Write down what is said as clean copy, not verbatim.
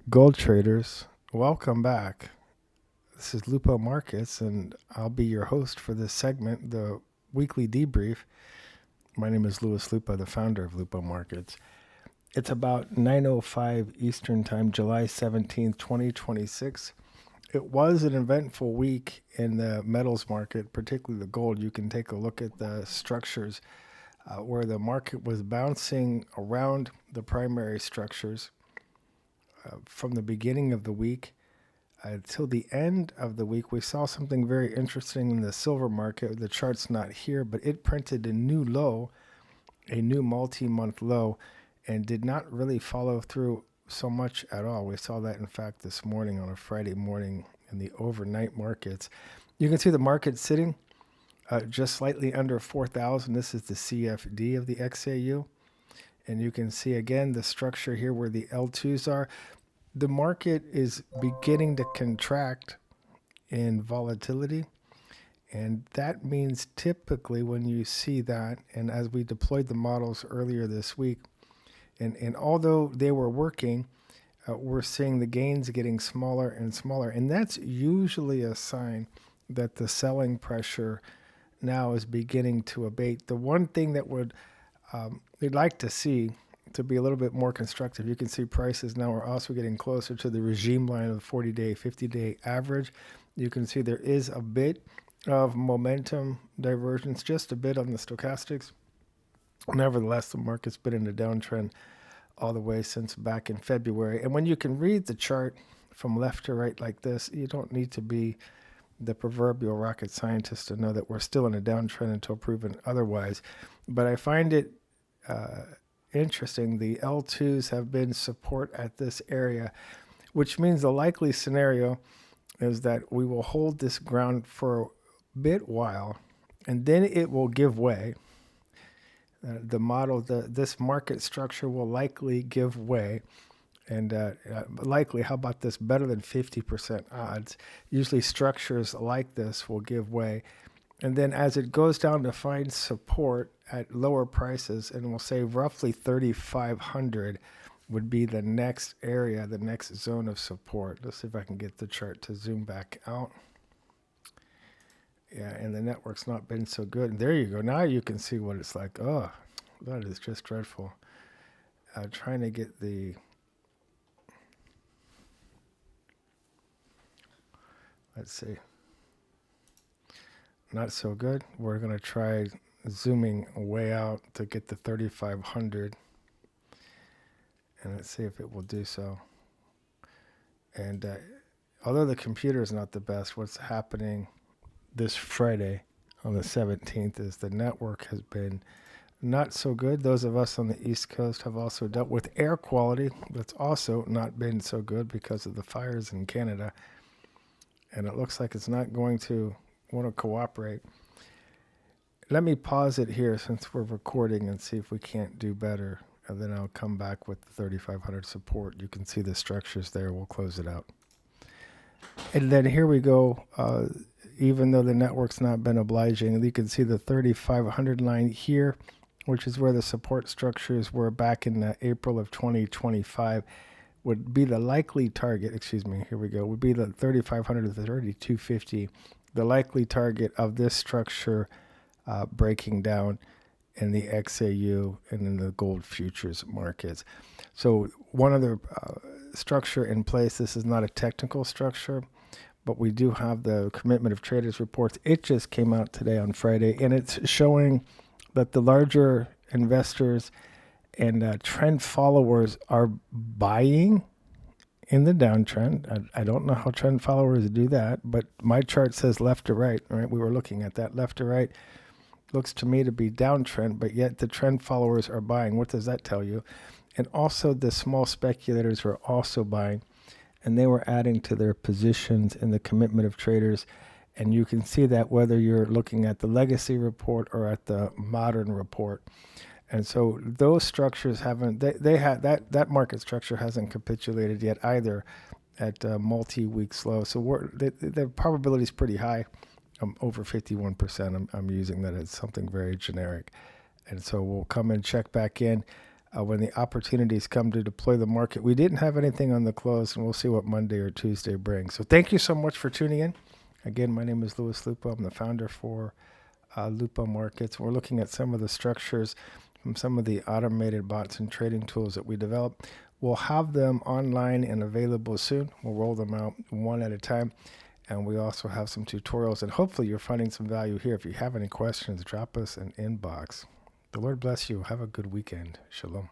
Gold traders, welcome back. This is Lupo Markets, and I'll be your host for this segment, the weekly debrief. My name is Louis Lupo, the founder of Lupo Markets. It's about 9:05 Eastern Time, July 17th, 2026. It was an eventful week in the metals market, particularly the gold. You can take a look at the structures where the market was bouncing around the primary structures from the beginning of the week until the end of the week. We saw something very interesting in the silver market. The chart's not here, but it printed a new low, a new multi-month low, and did not really follow through so much at all. We saw that, in fact, this morning on a Friday morning in the overnight markets. You can see the market sitting just slightly under 4,000. This is the CFD of the XAU. And you can see again the structure here where the L2s are. The market is beginning to contract in volatility. And that means typically when you see that, and as we deployed the models earlier this week, and although they were working, we're seeing the gains getting smaller and smaller. And that's usually a sign that the selling pressure now is beginning to abate. The one thing that we'd like to see to be a little bit more constructive, you can see prices now are also getting closer to the regime line of the 40-day, 50-day average. You can see there is a bit of momentum divergence, just a bit on the stochastics. Nevertheless, the market's been in a downtrend all the way since back in February. And when you can read the chart from left to right like this, you don't need to be the proverbial rocket scientist to know that we're still in a downtrend until proven otherwise. But I find it interesting. The L2s have been support at this area, which means the likely scenario is that we will hold this ground for a bit while, and then it will give way. This market structure will likely give way. And likely, how about this? Better than 50% odds. Usually structures like this will give way. And then as it goes down to find support at lower prices, and we'll say roughly 3,500 would be the next area, the next zone of support. Let's see if I can get the chart to zoom back out. Yeah, and the network's not been so good. And there you go. Now you can see what it's like. Oh, that is just dreadful. Trying to get the... Let's see. Not so good. We're going to try zooming way out to get the 3,500. And let's see if it will do so. And although the computer is not the best, what's happening this Friday on the 17th is the network has been not so good. Those of us on the East Coast have also dealt with air quality that's also not been so good because of the fires in Canada. And it looks like it's not going to want to cooperate. Let me pause it here since we're recording and see if we can't do better. And then I'll come back with the 3,500 support. You can see the structures there. We'll close it out. And then here we go. Even though the network's not been obliging, you can see the 3,500 line here, which is where the support structures were back in April of 2025, would be the likely target. Here we go. Would be the 3,500 to the 3,250, the likely target of this structure breaking down in the XAU and in the gold futures markets. So one other structure in place. This is not a technical structure, but we do have the commitment of traders reports. It just came out today on Friday, and it's showing that the larger investors and trend followers are buying in the downtrend. I don't know how trend followers do that, but my chart says left to right, right? We were looking at that left to right. Looks to me to be downtrend, but yet the trend followers are buying. What does that tell you? And also the small speculators are also buying, and they were adding to their positions in the commitment of traders. And you can see that whether you're looking at the legacy report or at the modern report. And so those structures haven't, they had that market structure hasn't capitulated yet either at multi-week low. So the probability is pretty high, over 51%. I'm using that as something very generic. And so we'll come and check back in. when the opportunities come to deploy the market. We didn't have anything on the close, and we'll see what Monday or Tuesday brings. So thank you so much for tuning in. Again, my name is Louis Lupo. I'm the founder for Lupo Markets. We're looking at some of the structures from some of the automated bots and trading tools that we developed. We'll have them online and available soon. We'll roll them out one at a time. And we also have some tutorials, and hopefully you're finding some value here. If you have any questions, drop us an inbox. The Lord bless you. Have a good weekend. Shalom.